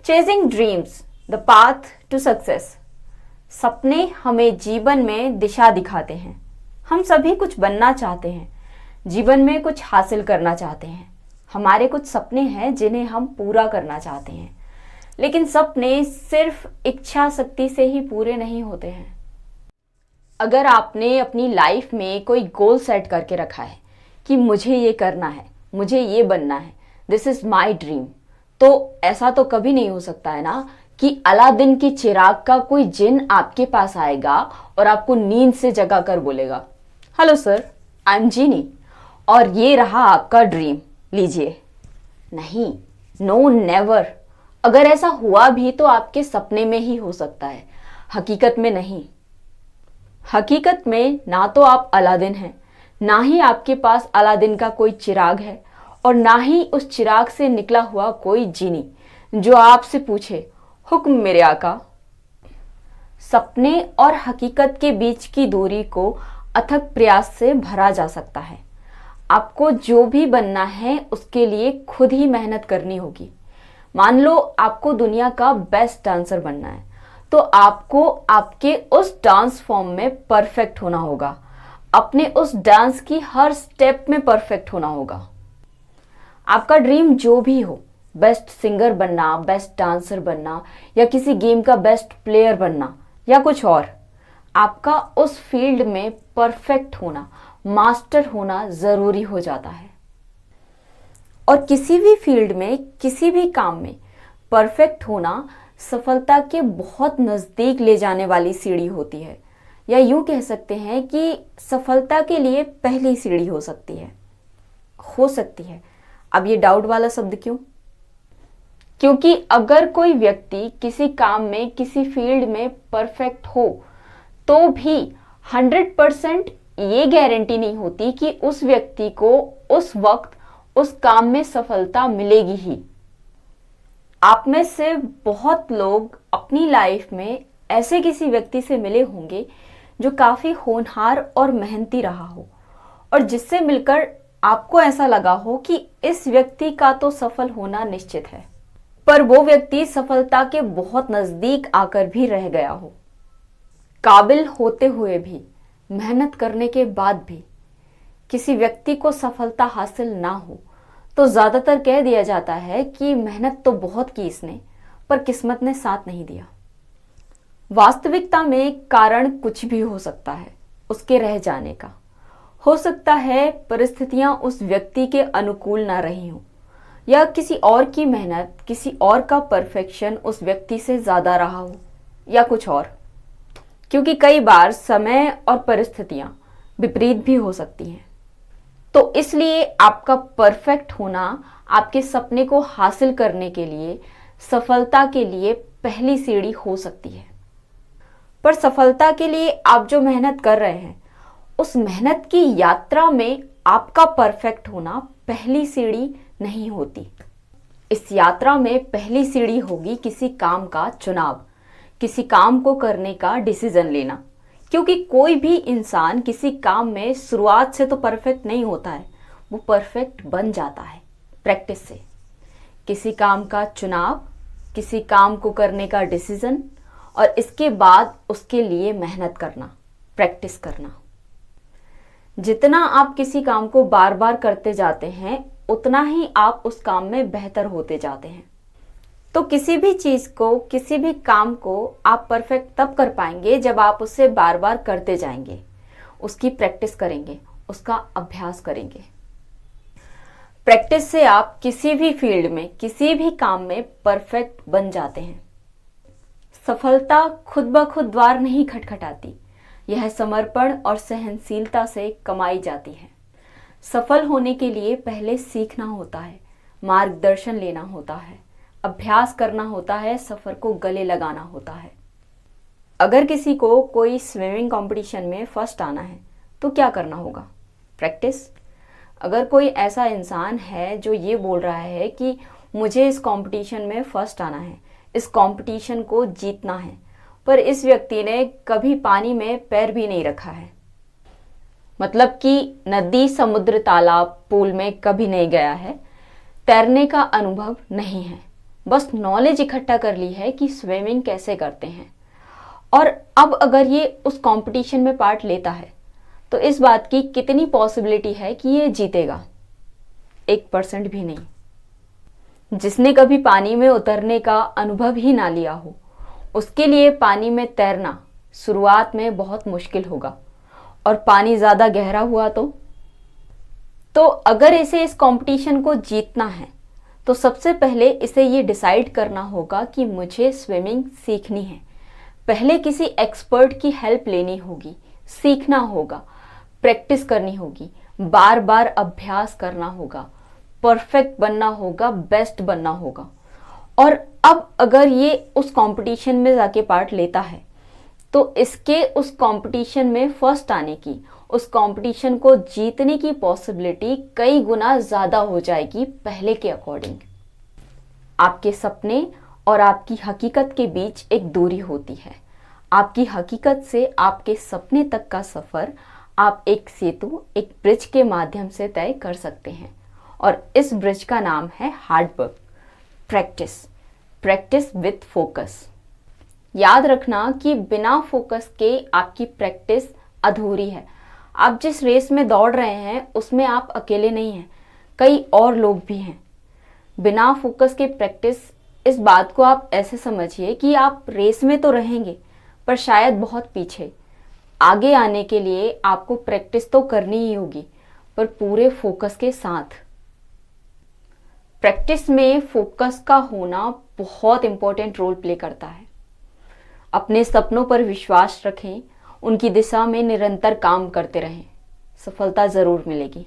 Chasing dreams the path to success. सपने हमें जीवन में दिशा दिखाते हैं। हम सभी कुछ बनना चाहते हैं, जीवन में कुछ हासिल करना चाहते हैं। हमारे कुछ सपने हैं जिन्हें हम पूरा करना चाहते हैं, लेकिन सपने सिर्फ इच्छा शक्ति से ही पूरे नहीं होते हैं। अगर आपने अपनी लाइफ में कोई गोल सेट करके रखा है कि मुझे ये करना है, मुझे ये बनना है, दिस इज माई ड्रीम, तो ऐसा तो कभी नहीं हो सकता है ना कि अलादीन के चिराग का कोई जिन आपके पास आएगा और आपको नींद से जगा कर बोलेगा, हेलो सर, आई एम जीनी और ये रहा आपका ड्रीम, लीजिए। नहीं, नो, नेवर। अगर ऐसा हुआ भी तो आपके सपने में ही हो सकता है, हकीकत में नहीं। हकीकत में ना तो आप अलादीन हैं, ना ही आपके पास अलादीन का कोई चिराग है, और ना ही उस चिराग से निकला हुआ कोई जीनी जो आपसे पूछे, हुक्म मेरे आका। सपने और हकीकत के बीच की दूरी को अथक प्रयास से भरा जा सकता है। आपको जो भी बनना है उसके लिए खुद ही मेहनत करनी होगी। मान लो आपको दुनिया का बेस्ट डांसर बनना है, तो आपको आपके उस डांस फॉर्म में परफेक्ट होना होगा, अपने उस डांस की हर स्टेप में परफेक्ट होना होगा। आपका ड्रीम जो भी हो, बेस्ट सिंगर बनना, बेस्ट डांसर बनना, या किसी गेम का बेस्ट प्लेयर बनना, या कुछ और, आपका उस फील्ड में परफेक्ट होना, मास्टर होना जरूरी हो जाता है। और किसी भी फील्ड में, किसी भी काम में परफेक्ट होना सफलता के बहुत नजदीक ले जाने वाली सीढ़ी होती है, या यूं कह सकते हैं कि सफलता के लिए पहली सीढ़ी हो सकती है। अब ये डाउट वाला शब्द क्यों? क्योंकि अगर कोई व्यक्ति किसी काम में, किसी फील्ड में परफेक्ट हो, तो भी 100% ये गारंटी नहीं होती कि उस व्यक्ति को उस वक्त उस काम में सफलता मिलेगी ही। आप में से बहुत लोग अपनी लाइफ में ऐसे किसी व्यक्ति से मिले होंगे जो काफी होनहार और मेहनती रहा हो, और जिससे मिलकर आपको ऐसा लगा हो कि इस व्यक्ति का तो सफल होना निश्चित है, पर वो व्यक्ति सफलता के बहुत नजदीक आकर भी रह गया हो। काबिल होते हुए भी, मेहनत करने के बाद भी किसी व्यक्ति को सफलता हासिल ना हो, तो ज्यादातर कह दिया जाता है कि मेहनत तो बहुत की इसने, पर किस्मत ने साथ नहीं दिया। वास्तविकता में कारण कुछ भी हो सकता है उसके रह जाने का। हो सकता है परिस्थितियां उस व्यक्ति के अनुकूल ना रही हों, या किसी और की मेहनत, किसी और का परफेक्शन उस व्यक्ति से ज्यादा रहा हो, या कुछ और। क्योंकि कई बार समय और परिस्थितियां विपरीत भी हो सकती हैं। तो इसलिए आपका परफेक्ट होना आपके सपने को हासिल करने के लिए, सफलता के लिए पहली सीढ़ी हो सकती है। पर सफलता के लिए आप जो मेहनत कर रहे हैं, उस मेहनत की यात्रा में आपका परफेक्ट होना पहली सीढ़ी नहीं होती। इस यात्रा में पहली सीढ़ी होगी किसी काम का चुनाव, किसी काम को करने का डिसीजन लेना। क्योंकि कोई भी इंसान किसी काम में शुरुआत से तो परफेक्ट नहीं होता है, वो परफेक्ट बन जाता है प्रैक्टिस से। किसी काम का चुनाव, किसी काम को करने का डिसीजन, और इसके बाद उसके लिए मेहनत करना, प्रैक्टिस करना। जितना आप किसी काम को बार बार करते जाते हैं, उतना ही आप उस काम में बेहतर होते जाते हैं। तो किसी भी चीज को, किसी भी काम को आप परफेक्ट तब कर पाएंगे जब आप उसे बार बार करते जाएंगे, उसकी प्रैक्टिस करेंगे, उसका अभ्यास करेंगे। प्रैक्टिस से आप किसी भी फील्ड में, किसी भी काम में परफेक्ट बन जाते हैं। सफलता खुद ब खुद द्वार नहीं खटखटाती, यह समर्पण और सहनशीलता से कमाई जाती है। सफल होने के लिए पहले सीखना होता है, मार्गदर्शन लेना होता है, अभ्यास करना होता है, सफर को गले लगाना होता है। अगर किसी को कोई स्विमिंग कंपटीशन में फर्स्ट आना है तो क्या करना होगा? प्रैक्टिस। अगर कोई ऐसा इंसान है जो ये बोल रहा है कि मुझे इस कंपटीशन में फर्स्ट आना है, इस कंपटीशन को जीतना है, पर इस व्यक्ति ने कभी पानी में पैर भी नहीं रखा है, मतलब कि नदी, समुद्र, तालाब, पूल में कभी नहीं गया है, तैरने का अनुभव नहीं है, बस नॉलेज इकट्ठा कर ली है कि स्विमिंग कैसे करते हैं। और अब अगर ये उस कंपटीशन में पार्ट लेता है तो इस बात की कितनी पॉसिबिलिटी है कि ये जीतेगा? 1% भी नहीं। जिसने कभी पानी में उतरने का अनुभव ही ना लिया हो, उसके लिए पानी में तैरना शुरुआत में बहुत मुश्किल होगा। और पानी ज़्यादा गहरा हुआ तो अगर इसे इस कंपटीशन को जीतना है तो सबसे पहले इसे ये डिसाइड करना होगा कि मुझे स्विमिंग सीखनी है। पहले किसी एक्सपर्ट की हेल्प लेनी होगी, सीखना होगा, प्रैक्टिस करनी होगी, बार बार अभ्यास करना होगा, परफेक्ट बनना होगा, बेस्ट बनना होगा। और अब अगर ये उस कंपटीशन में जाके पार्ट लेता है तो इसके उस कंपटीशन में फर्स्ट आने की, उस कंपटीशन को जीतने की पॉसिबिलिटी कई गुना ज़्यादा हो जाएगी पहले के अकॉर्डिंग। आपके सपने और आपकी हकीकत के बीच एक दूरी होती है। आपकी हकीकत से आपके सपने तक का सफ़र आप एक सेतु, एक ब्रिज के माध्यम से तय कर सकते हैं। और इस ब्रिज का नाम है hard work, practice with focus. याद रखना कि बिना फोकस के आपकी प्रैक्टिस अधूरी है। आप जिस रेस में दौड़ रहे हैं उसमें आप अकेले नहीं हैं, कई और लोग भी हैं। बिना फोकस के प्रैक्टिस, इस बात को आप ऐसे समझिए कि आप रेस में तो रहेंगे पर शायद बहुत पीछे। आगे आने के लिए आपको प्रैक्टिस तो करनी ही होगी, पर पूरे फोकस के साथ। प्रैक्टिस में फोकस का होना बहुत इंपॉर्टेंट रोल प्ले करता है। अपने सपनों पर विश्वास रखें, उनकी दिशा में निरंतर काम करते रहें, सफलता ज़रूर मिलेगी।